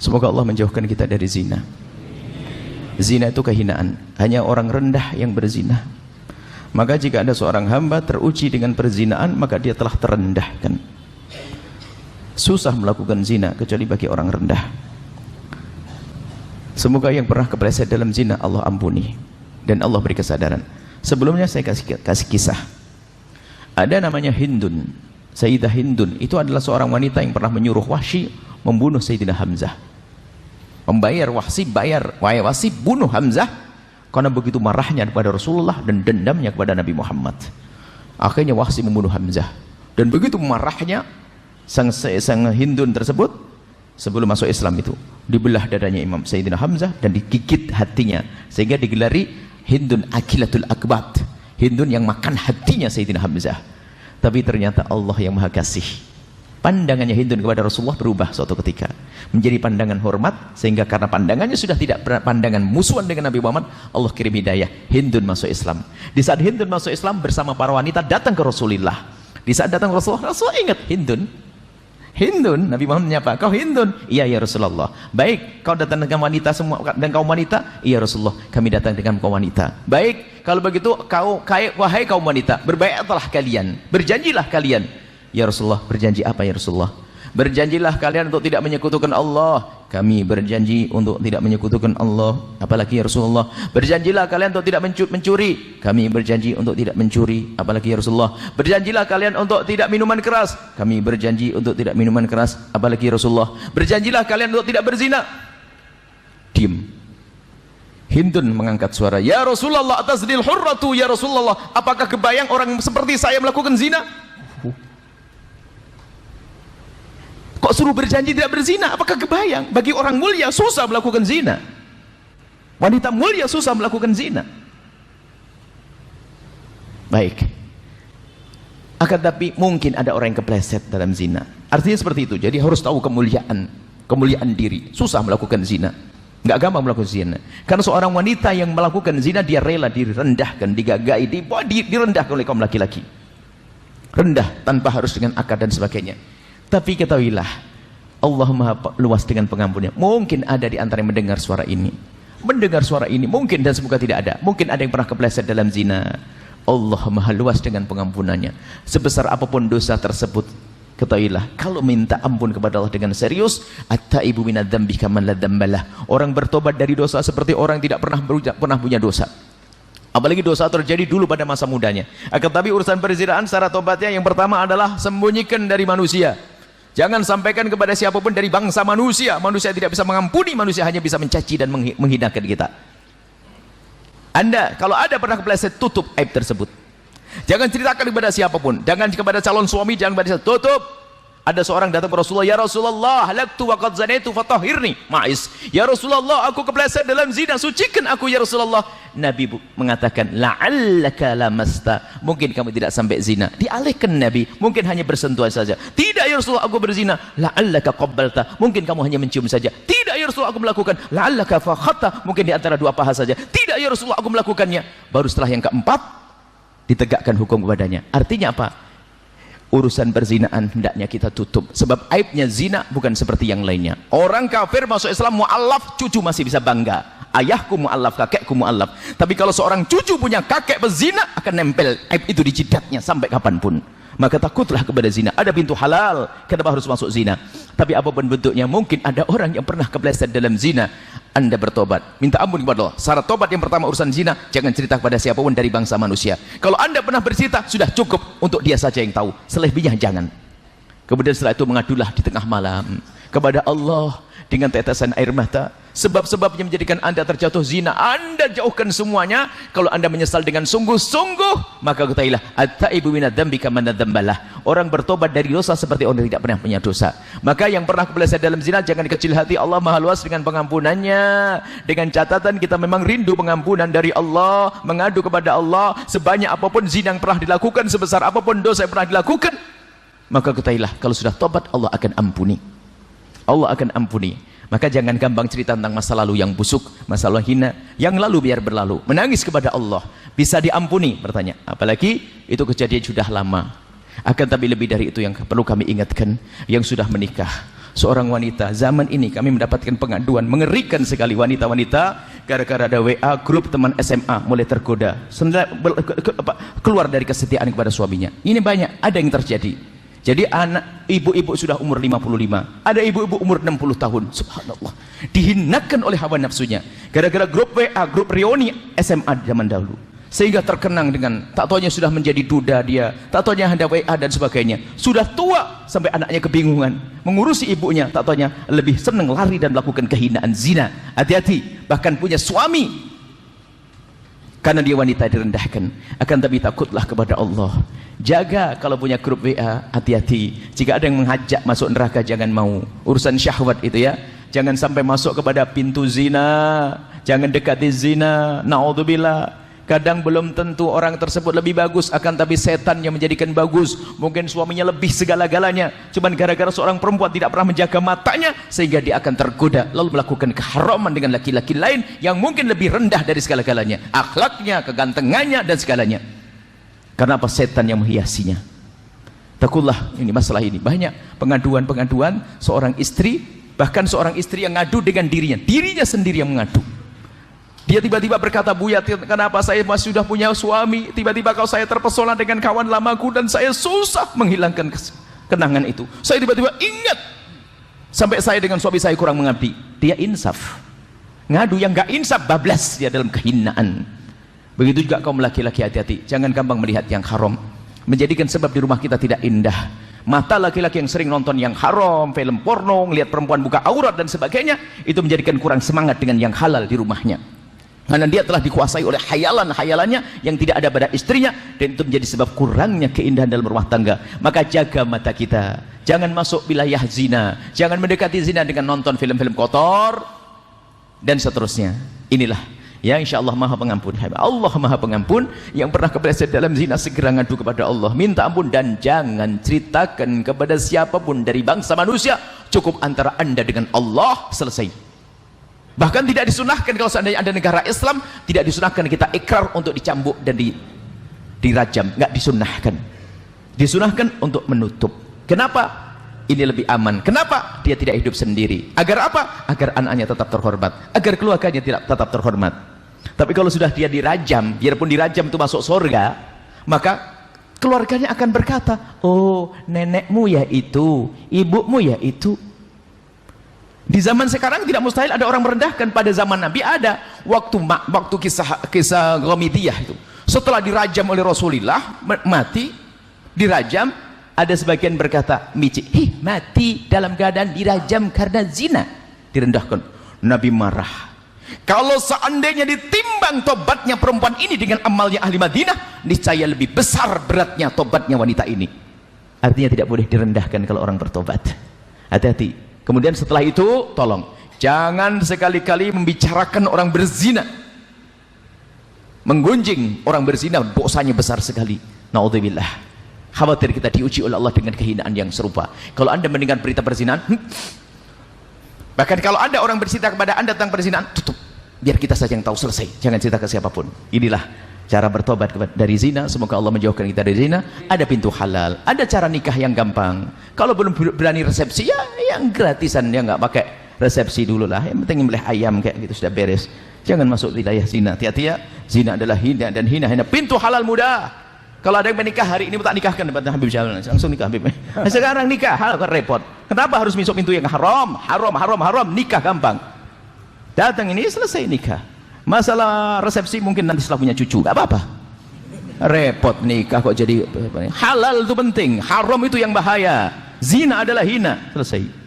Semoga Allah menjauhkan kita dari zina. Zina itu kehinaan, hanya orang rendah yang berzina. Maka jika ada seorang hamba teruji dengan perzinaan, maka dia telah terendahkan. Susah melakukan zina kecuali bagi orang rendah. Semoga yang pernah kepleset dalam zina Allah ampuni dan Allah beri kesadaran. Sebelumnya saya kasih kisah. Ada namanya Hindun, Sayyidah Hindun. Itu adalah seorang wanita yang pernah menyuruh Wahsy membunuh Sayyidina Hamzah. Membayar Wahsy, wahai Wahsy, bunuh Hamzah, karena begitu marahnya kepada Rasulullah dan dendamnya kepada Nabi Muhammad. Akhirnya Wahsy membunuh Hamzah, dan begitu marahnya sang Hindun tersebut, sebelum masuk Islam itu dibelah dadanya Imam Sayyidina Hamzah dan digigit hatinya, sehingga digelari Hindun Akilatul Akbat, Hindun yang makan hatinya Sayyidina Hamzah. Tapi ternyata Allah yang Maha Kasih, pandangannya Hindun kepada Rasulullah berubah suatu ketika menjadi pandangan hormat, sehingga karena pandangannya sudah tidak pandangan musuhan dengan Nabi Muhammad, Allah kirim hidayah, Hindun masuk Islam. Di saat Hindun masuk Islam bersama para wanita datang ke Rasulullah. Di saat datang ke Rasulullah, Rasulullah ingat Hindun. Hindun, Nabi Muhammad menyapa, kau Hindun? Iya ya Rasulullah. Baik, kau datang dengan wanita semua dan kaum wanita? Iya Rasulullah, kami datang dengan kaum wanita. Baik, kalau begitu wahai kaum wanita, berbaikatlah kalian, berjanjilah kalian. Ya Rasulullah, berjanji apa ya Rasulullah? Berjanjilah kalian untuk tidak menyekutukan Allah. Kami berjanji untuk tidak menyekutukan Allah. Apalagi ya Rasulullah? Berjanjilah kalian untuk tidak mencuri. Kami berjanji untuk tidak mencuri. Apalagi ya Rasulullah? Berjanjilah kalian untuk tidak minuman keras. Kami berjanji untuk tidak minuman keras. Apalagi ya Rasulullah? Berjanjilah kalian untuk tidak berzina. Diam. Hindun mengangkat suara, ya Rasulullah, atazdil hurratu ya Rasulullah, apakah kebayang orang seperti saya melakukan zina? Kok suruh berjanji tidak berzina? Apakah kebayang? Bagi orang mulia susah melakukan zina. Wanita mulia susah melakukan zina. Baik. Akan tapi mungkin ada orang yang kepleset dalam zina. Artinya seperti itu. Jadi harus tahu kemuliaan diri. Susah melakukan zina. Nggak gampang melakukan zina. Karena seorang wanita yang melakukan zina, dia rela direndahkan, digagai, direndahkan oleh kaum laki-laki. Rendah tanpa harus dengan akad dan sebagainya. Tapi ketahuilah, Allah Maha luas dengan pengampunnya. Mungkin ada di antara yang mendengar suara ini, mungkin, dan semoga tidak ada. Mungkin ada yang pernah kepleset dalam zina. Allah Maha luas dengan pengampunannya. Sebesar apapun dosa tersebut, ketahuilah, kalau minta ampun kepada Allah dengan serius, at-taibu minadz-dzambi kaman la dzambalah. Orang bertobat dari dosa seperti orang tidak pernah punya dosa. Apalagi dosa terjadi dulu pada masa mudanya. Akan tapi urusan perzinaan secara tobatnya yang pertama adalah sembunyikan dari manusia. Jangan sampaikan kepada siapapun dari bangsa manusia. Manusia tidak bisa mengampuni, manusia hanya bisa mencaci dan menghinakan kita. Anda kalau ada pernah kepleset, tutup aib tersebut. Jangan ceritakan kepada siapapun. Jangan kepada calon suami, jangan kepada siapapun. Tutup. Ada seorang datang ke Rasulullah, ya Rasulullah, halaktu wa qad zanaitu fatahhirni. Ma'is. Ya Rasulullah, aku kepleset dalam zina, sucikan aku ya Rasulullah. Nabi mengatakan, la'allaka lamasta. Mungkin kamu tidak sampai zina. Dialihkan Nabi, mungkin hanya bersentuhan saja. Tidak ya Rasulullah, aku berzina. La'allaka qabbalta. Mungkin kamu hanya mencium saja. Tidak ya Rasulullah, aku melakukan. La'allaka fakhatta. Mungkin di antara dua paha saja. Tidak ya Rasulullah, aku melakukannya. Baru setelah yang keempat, ditegakkan hukum kepadanya. Artinya apa? Urusan perzinaan hendaknya kita tutup, sebab aibnya zina bukan seperti yang lainnya. Orang kafir masuk Islam mu'allaf, cucu masih bisa bangga, ayahku mu'allaf, kakekku mu'allaf. Tapi kalau seorang cucu punya kakek berzina, akan nempel aib itu di jidatnya sampai kapanpun. Maka takutlah kepada zina. Ada pintu halal, kenapa harus masuk zina? Tapi apapun bentuknya, mungkin ada orang yang pernah kepleset dalam zina. Anda bertobat, minta ampun kepada Allah. Syarat tobat yang pertama urusan zina, jangan cerita kepada siapapun dari bangsa manusia. Kalau Anda pernah bercerita, sudah cukup, untuk dia saja yang tahu. Selebihnya jangan. Kemudian setelah itu mengadulah di tengah malam kepada Allah dengan tetesan air mata. Sebab-sebabnya menjadikan Anda terjatuh zina, Anda jauhkan semuanya. Kalau Anda menyesal dengan sungguh-sungguh, maka ketahuilah, at-taibu minadz-dzambi kaman la dzambalah. Orang bertobat dari dosa seperti orang yang tidak pernah punya dosa. Maka yang pernah kepleset dalam zina, jangan kecil hati. Allah Maha luas dengan pengampunannya. Dengan catatan kita memang rindu pengampunan dari Allah, mengadu kepada Allah. Sebanyak apapun zina yang pernah dilakukan, sebesar apapun dosa yang pernah dilakukan, maka ketahuilah, kalau sudah tobat, Allah akan ampuni. Allah akan ampuni. Maka jangan gampang cerita tentang masa lalu yang busuk, masa lalu hina. Yang lalu biar berlalu. Menangis kepada Allah, bisa diampuni, bertanya. Apalagi itu kejadian sudah lama. Akan tapi lebih dari itu yang perlu kami ingatkan, yang sudah menikah, seorang wanita. Zaman ini kami mendapatkan pengaduan mengerikan sekali, wanita-wanita gara-gara ada WA grup teman SMA mulai tergoda, keluar dari kesetiaan kepada suaminya. Ini banyak, ada yang terjadi. Jadi anak ibu-ibu sudah umur 55, ada ibu-ibu umur 60 tahun, subhanallah, dihinakan oleh hawa nafsunya gara-gara grup WA, grup reuni SMA zaman dahulu, sehingga terkenang dengan tak taunya sudah menjadi duda dia, tak taunya ada WA dan sebagainya. Sudah tua sampai anaknya kebingungan mengurusi ibunya, tak taunya lebih senang lari dan melakukan kehinaan zina. Hati-hati, bahkan punya suami karena dia wanita direndahkan. Akan tapi takutlah kepada Allah. Jaga kalau punya grup WA, hati-hati. Jika ada yang mengajak masuk neraka, jangan mau. Urusan syahwat itu ya, jangan sampai masuk kepada pintu zina, jangan dekati zina. Naudzubillah. Kadang belum tentu orang tersebut lebih bagus, akan tapi setan yang menjadikan bagus. Mungkin suaminya lebih segala-galanya, cuman gara-gara seorang perempuan tidak pernah menjaga matanya, sehingga dia akan tergoda lalu melakukan keharaman dengan laki-laki lain yang mungkin lebih rendah dari segala-galanya, akhlaknya, kegantengannya dan segalanya. Karena apa? Setan yang menghiasinya. Takutlah ini masalah ini. Banyak pengaduan-pengaduan seorang istri, bahkan seorang istri yang ngadu dengan dirinya sendiri yang mengadu. Dia tiba-tiba berkata, "Buya, kenapa saya masih sudah punya suami, tiba-tiba kalau saya terpesona dengan kawan lamaku dan saya susah menghilangkan kenangan itu. Saya tiba-tiba ingat sampai saya dengan suami saya kurang mengabdi." Dia insaf. Ngadu yang gak insaf, bablas dia dalam kehinaan. Begitu juga kaum laki-laki, hati-hati, jangan gampang melihat yang haram, menjadikan sebab di rumah kita tidak indah. Mata laki-laki yang sering nonton yang haram, film porno, ngelihat perempuan buka aurat dan sebagainya, itu menjadikan kurang semangat dengan yang halal di rumahnya. Karena dia telah dikuasai oleh hayalan-hayalannya yang tidak ada pada istrinya, dan itu menjadi sebab kurangnya keindahan dalam rumah tangga. Maka jaga mata kita, jangan masuk wilayah zina, jangan mendekati zina dengan nonton film-film kotor dan seterusnya. Inilah ya, insya Allah Maha Pengampun. Allah Maha Pengampun. Yang pernah kepleset dalam zina segera ngadu kepada Allah, minta ampun, dan jangan ceritakan kepada siapapun dari bangsa manusia. Cukup antara anda dengan Allah, selesai. Bahkan tidak disunahkan kalau seandainya ada negara Islam, tidak disunahkan kita ikrar untuk dicambuk dan dirajam, nggak disunahkan. Disunahkan untuk menutup. Kenapa? Ini lebih aman. Kenapa? Dia tidak hidup sendiri. Agar apa? Agar anaknya tetap terhormat, agar keluarganya tetap terhormat. Tapi kalau sudah dia dirajam, biarpun dirajam itu masuk surga, maka keluarganya akan berkata, "Oh, nenekmu ya itu, ibumu ya itu." Di zaman sekarang tidak mustahil ada orang merendahkan. Pada zaman Nabi ada. Waktu kisah Ghamidiyah itu, setelah dirajam oleh Rasulullah, mati, dirajam, ada sebagian berkata, "Mici, mati dalam keadaan dirajam karena zina." Direndahkan. Nabi marah. Kalau seandainya ditimbang tobatnya perempuan ini dengan amalnya ahli Madinah, niscaya lebih besar beratnya tobatnya wanita ini. Artinya tidak boleh direndahkan kalau orang bertobat. Hati-hati. Kemudian setelah itu, tolong jangan sekali-kali membicarakan orang berzina, menggunjing orang berzina, dosanya besar sekali. Naudzubillah. Khawatir kita diuji oleh Allah dengan kehinaan yang serupa. Kalau anda mendengar berita perzinahan, bahkan kalau ada orang bercerita kepada anda tentang perzinahan, tutup, biar kita saja yang tahu, selesai, jangan cerita ke siapapun. Inilah cara bertobat dari zina. Semoga Allah menjauhkan kita dari zina. Ada pintu halal, ada cara nikah yang gampang. Kalau belum berani resepsi, ya yang gratisan, ya nggak pakai resepsi dulu lah, yang penting nyembelih ayam kayak gitu sudah beres. Jangan masuk wilayah zina. Hati-hati ya, zina adalah hina dan hina. Pintu halal mudah. Kalau ada yang menikah hari ini, tak nikahkan depan Habib Syahlan, langsung nikah Habib. Sekarang nikah hal kan repot. Kenapa harus masuk pintu yang haram? Haram, nikah gampang. Datang ini selesai nikah. Masalah resepsi mungkin nanti setelah punya cucu, gak apa-apa. Repot nikah kok jadi halal itu penting, haram itu yang bahaya. Zina adalah hina, selesai.